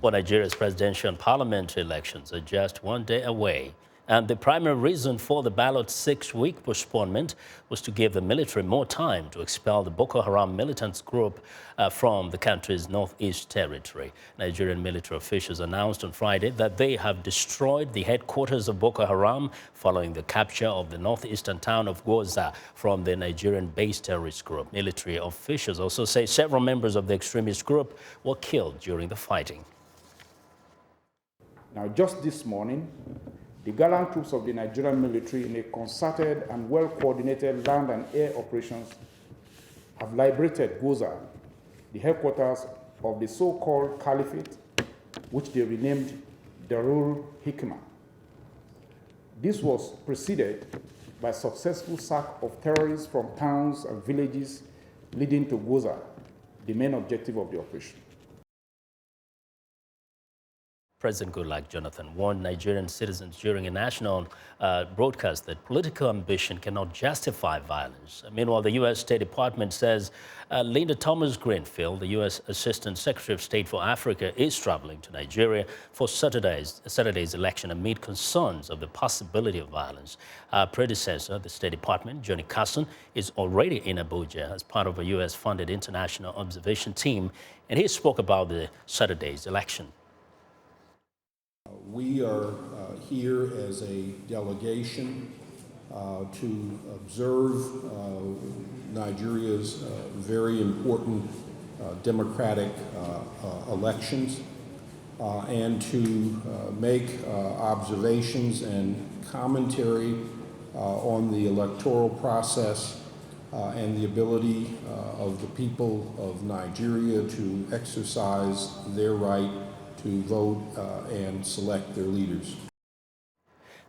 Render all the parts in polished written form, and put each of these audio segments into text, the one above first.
Well, Nigeria's presidential and parliamentary elections are just one day away. And the primary reason for the ballot's 6-week postponement was to give the military more time to expel the Boko Haram militant group from the country's northeast territory. Nigerian military officials announced on Friday that they have destroyed the headquarters of Boko Haram following the capture of the northeastern town of Goza from the Nigerian-based terrorist group. Military officials also say several members of the extremist group were killed during the fighting. Now, just this morning, the gallant troops of the Nigerian military, in a concerted and well-coordinated land and air operations, have liberated Goza, the headquarters of the so-called caliphate, which they renamed Darul Hikmah. This was preceded by successful sack of terrorists from towns and villages leading to Goza, the main objective of the operation. President Goodluck Jonathan warned Nigerian citizens during a national broadcast that political ambition cannot justify violence. Meanwhile, the U.S. State Department says Linda Thomas-Greenfield, the U.S. Assistant Secretary of State for Africa, is traveling to Nigeria for Saturday's election amid concerns of the possibility of violence. Her predecessor, the State Department, Johnny Carson, is already in Abuja as part of a U.S.-funded international observation team, and he spoke about the Saturday's election. We are here as a delegation to observe Nigeria's very important democratic elections and to make observations and commentary on the electoral process and the ability of the people of Nigeria to exercise their right to vote and select their leaders.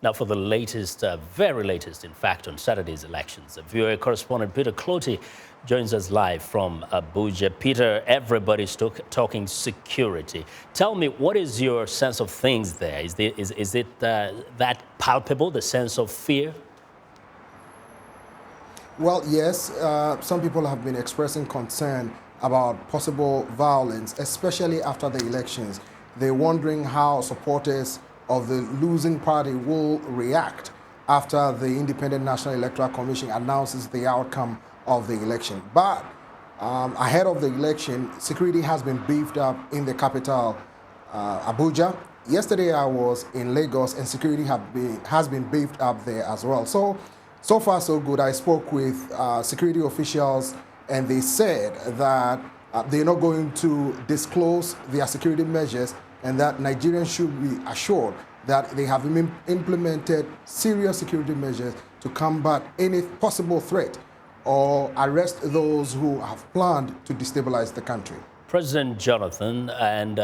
Now, for the latest, very latest, in fact, on Saturday's elections, VOA correspondent Peter Clottey joins us live from Abuja. Peter, everybody's talking security. Tell me, what is your sense of things there? Is it that palpable, the sense of fear? Well, yes, some people have been expressing concern about possible violence, especially after the elections. They're wondering how supporters of the losing party will react after the Independent National Electoral Commission announces the outcome of the election. But ahead of the election, security has been beefed up in the capital, Abuja. Yesterday I was in Lagos, and security has been beefed up there as well. So far so good. I spoke with security officials, and they said that they're not going to disclose their security measures, and that Nigerians should be assured that they have implemented serious security measures to combat any possible threat or arrest those who have planned to destabilize the country. President Jonathan and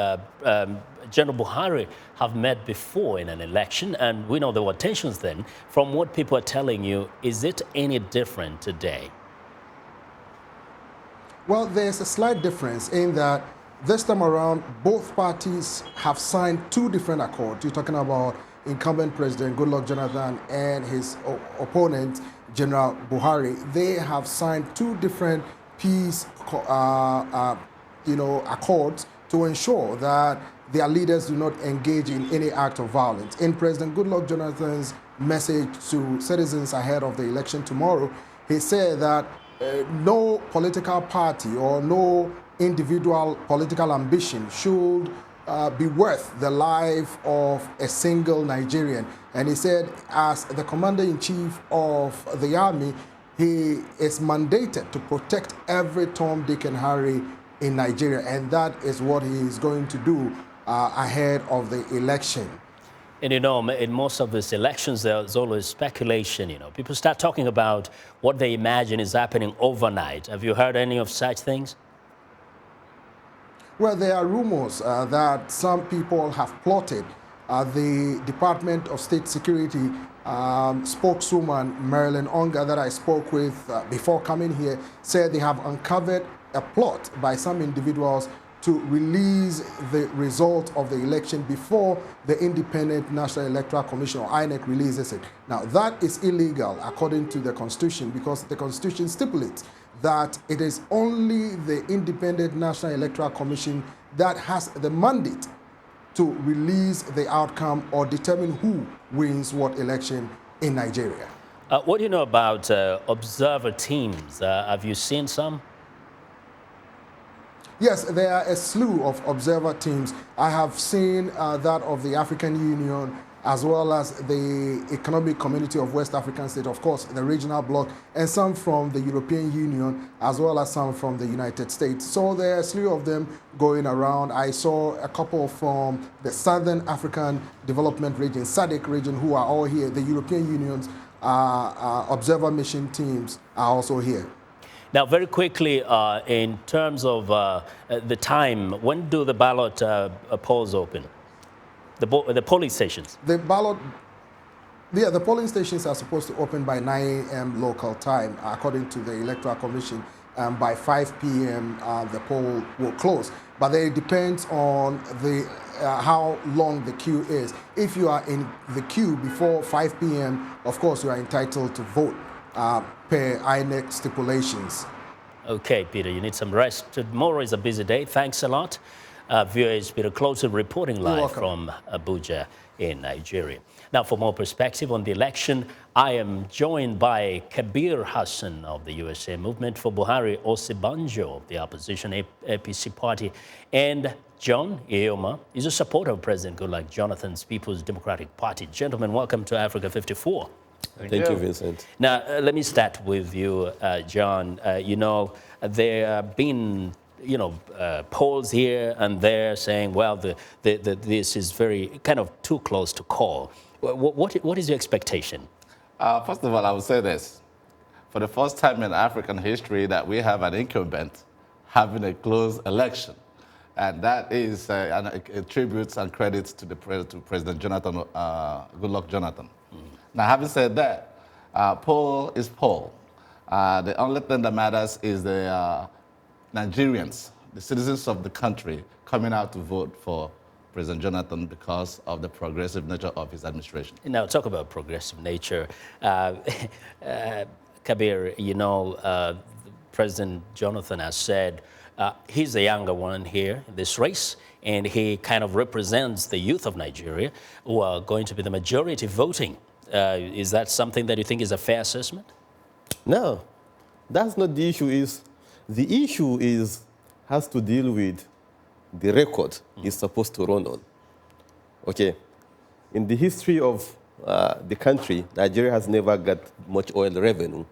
General Buhari have met before in an election, and we know there were tensions then. From what people are telling you, is it any different today? Well, there's a slight difference in that this time around, both parties have signed two different accords. You're talking about incumbent President Goodluck Jonathan and his opponent, General Buhari. They have signed two different peace accords to ensure that their leaders do not engage in any act of violence. In President Goodluck Jonathan's message to citizens ahead of the election tomorrow, he said that no political party or no individual political ambition should be worth the life of a single Nigerian. And he said, as the commander-in-chief of the army, he is mandated to protect every Tom, Dick, and Harry in Nigeria. And that is what he is going to do ahead of the election. And in most of these elections, there's always speculation. People start talking about what they imagine is happening overnight. Have you heard any of such things? Well, there are rumors that some people have plotted. The Department of State Security spokeswoman, Marilyn Onga, that I spoke with before coming here, said they have uncovered a plot by some individuals to release the result of the election before the Independent National Electoral Commission, or INEC, releases it. Now, that is illegal according to the Constitution, because the Constitution stipulates that it is only the Independent National Electoral Commission that has the mandate to release the outcome or determine who wins what election in Nigeria. What do you know about observer teams? Have you seen some? Yes, there are a slew of observer teams. I have seen that of the African Union, as well as the Economic Community of West African States, of course, the regional bloc, and some from the European Union, as well as some from the United States. So there are a slew of them going around. I saw a couple from the Southern African Development Region, SADC region, who are all here. The European Union's observer mission teams are also here. Now, very quickly, in terms of the time, when do the ballot polls open? The polling stations? The polling stations are supposed to open by 9 a.m. local time, according to the Electoral Commission. By 5 p.m., the poll will close. But then it depends on how long the queue is. If you are in the queue before 5 p.m., of course, you are entitled to vote per INEC stipulations. Okay, Peter, you need some rest. Tomorrow is a busy day. Thanks a lot. Viewers, Peter Clottey reporting live from Abuja in Nigeria. Now, for more perspective on the election, I am joined by Kadir Hassan of the USA Movement for Buhari-Osibanjo of the opposition APC party, and John Iheoma is a supporter of President Goodluck Jonathan's People's Democratic Party. Gentlemen, welcome to Africa 54. Thank you, Vincent. Now, let me start with you, John. There have been polls here and there saying, well, this is very kind of too close to call. What is your expectation? First of all, I would say this. For the first time in African history that we have an incumbent having a close election. And that is a tribute and credit to President Jonathan, Goodluck Jonathan. Now, having said that, poll is poll. The only thing that matters is the Nigerians, the citizens of the country, coming out to vote for President Jonathan because of the progressive nature of his administration. Now, talk about progressive nature. Kabir, President Jonathan has said he's the younger one here in this race, and he kind of represents the youth of Nigeria who are going to be the majority voting. Is that something that you think is a fair assessment? No, that's not the issue. The issue has to deal with the record he's supposed to run on. Okay, in the history of the country, Nigeria has never got much oil revenue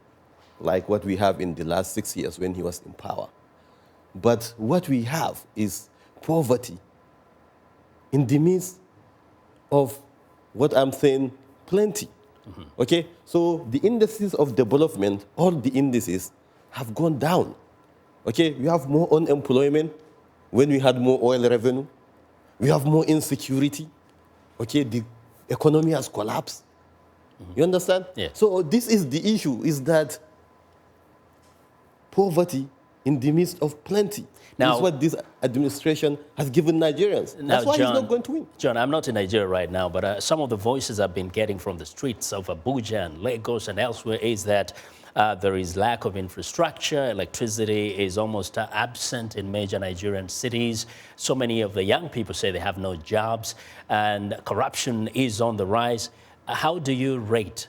like what we have in the last 6 years when he was in power. But what we have is poverty in the midst of what I'm saying, plenty. Okay, so the indices of development, all the indices have gone down. Okay, we have more unemployment when we had more oil revenue. We have more insecurity. Okay, the economy has collapsed. You understand? Yeah. So this is the issue, is that poverty in the midst of plenty. Now, is what this administration has given Nigerians. That's why John, he's not going to win. John, I'm not in Nigeria right now, but some of the voices I've been getting from the streets of Abuja and Lagos and elsewhere is that there is lack of infrastructure. Electricity is almost absent in major Nigerian cities. So many of the young people say they have no jobs, and corruption is on the rise. How do you rate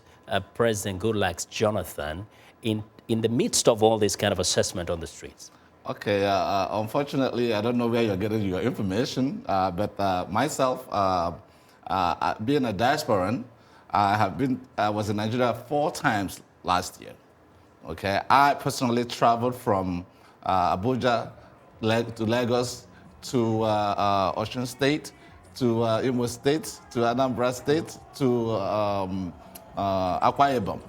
President Goodluck Jonathan in the midst of all this kind of assessment on the streets? Okay, unfortunately, I don't know where you're getting your information, but myself, being a diasporan, I was in Nigeria 4 times last year. Okay, I personally traveled from Abuja to Lagos to Osun State, to Imo State, to Anambra State, to Akwa Ibom.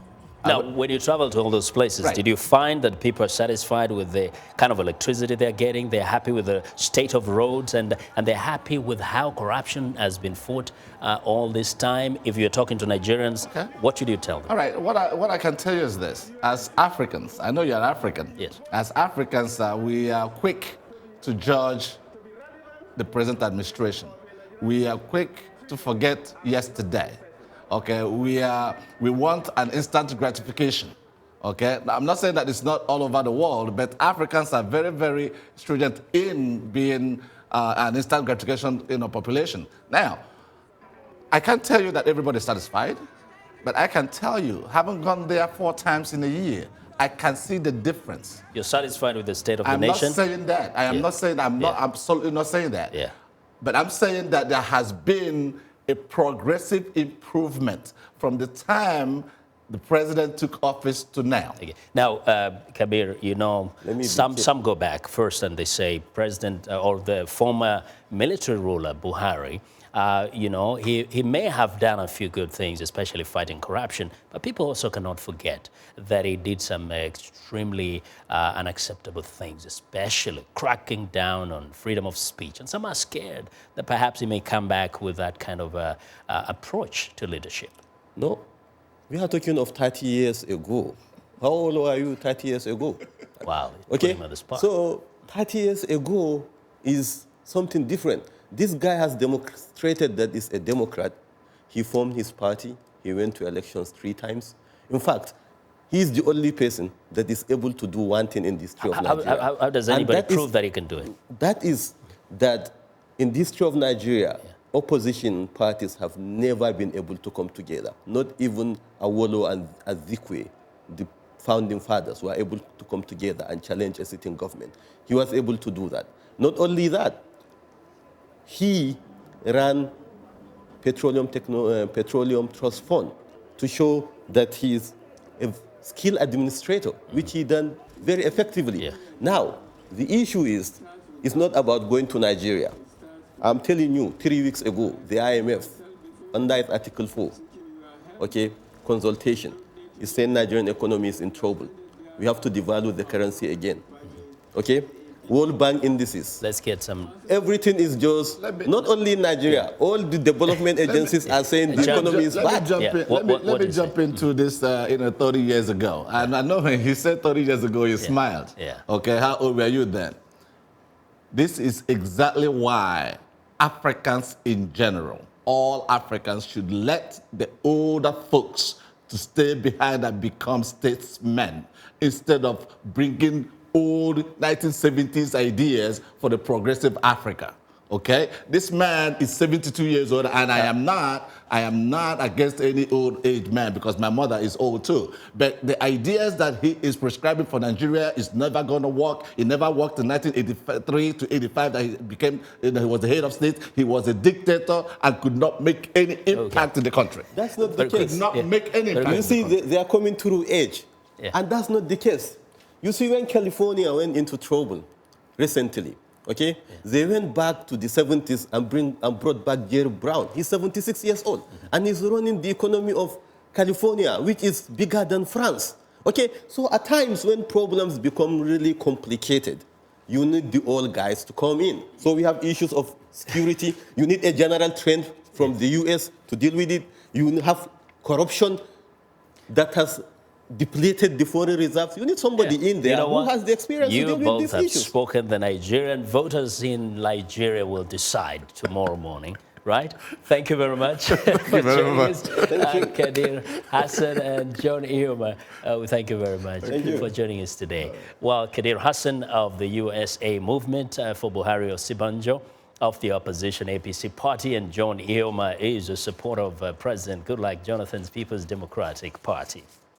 Now, when you travel to all those places, Right. Did you find that people are satisfied with the kind of electricity they're getting? They're happy with the state of roads, and they're happy with how corruption has been fought all this time? If you're talking to Nigerians, Okay. what should you tell them? All right, what I can tell you is this. As Africans, I know you're African. Yes. As Africans, we are quick to judge the present administration. We are quick to forget yesterday. Okay, we want an instant gratification. Okay, now, I'm not saying that it's not all over the world, but Africans are very, very stringent in being and instant gratification population. Now, I can't tell you that everybody's satisfied, but I can tell you, having gone there 4 times in a year, I can see the difference. You're satisfied with the state of the nation? I'm not saying that. I am not saying that. I'm not absolutely not saying that. Yeah. But I'm saying that there has been a progressive improvement from the time the president took office to now. Okay. Now, Kabir, you know, some go back first and they say President or the former military ruler Buhari, you know, he may have done a few good things, especially fighting corruption, but people also cannot forget that he did some extremely unacceptable things, especially cracking down on freedom of speech. And some are scared that perhaps he may come back with that kind of approach to leadership. No, we are talking of 30 years ago. How old were you 30 years ago? Wow. Okay, so 30 years ago is something different. This guy has demonstrated that he's a Democrat. He formed his party. He went to elections 3 times. In fact, he's the only person that is able to do one thing in the history of Nigeria. How does anybody prove that he can do it? That is that in the history of Nigeria, opposition parties have never been able to come together. Not even Awolo and Azikwe, the founding fathers, were able to come together and challenge a sitting government. He was able to do that. Not only that, he ran Petroleum Trust Fund to show that he is a skilled administrator, which he done very effectively. Yeah. Now, the issue is, it's not about going to Nigeria. I'm telling you, 3 weeks ago, the IMF, under its Article 4, okay, consultation, is saying Nigerian economy is in trouble. We have to devalue the currency again, okay? World Bank indices. Let's get some. Everything is just, not only in Nigeria, all the development agencies are saying the economy is bad. Let me jump into this 30 years ago. And I know when he said 30 years ago, he smiled. Yeah. Okay, how old were you then? This is exactly why Africans in general, all Africans should let the older folks to stay behind and become statesmen instead of bringing old 1970s ideas for the progressive Africa. Okay, this man is 72 years old, and I am not against any old age man because my mother is old too. But the ideas that he is prescribing for Nigeria is never going to work. It never worked in 1983 to 85 that he became, he was the head of state. He was a dictator and could not make any impact in the country. That's not the case. Could not make any impact. You see, they are coming through age, and that's not the case. You see, when California went into trouble recently, okay, they went back to the 70s and brought back Jerry Brown. He's 76 years old, and he's running the economy of California, which is bigger than France. Okay, so at times when problems become really complicated, you need the old guys to come in. So we have issues of security. You need a general trend from the US to deal with it. You have corruption that has depleted the foreign reserves. You need somebody in there who has the experience to deal with these issues. You both have spoken. The Nigerian voters in Nigeria will decide tomorrow morning, right? Thank you very much. Thank you very much. Kadir Hassan and John Iheoma, thank you very much for joining us today. Well, Kadir Hassan of the USA Movement for Buhari-Osibanjo of the opposition APC party, and John Iheoma is a supporter of President Goodluck Jonathan's People's Democratic Party.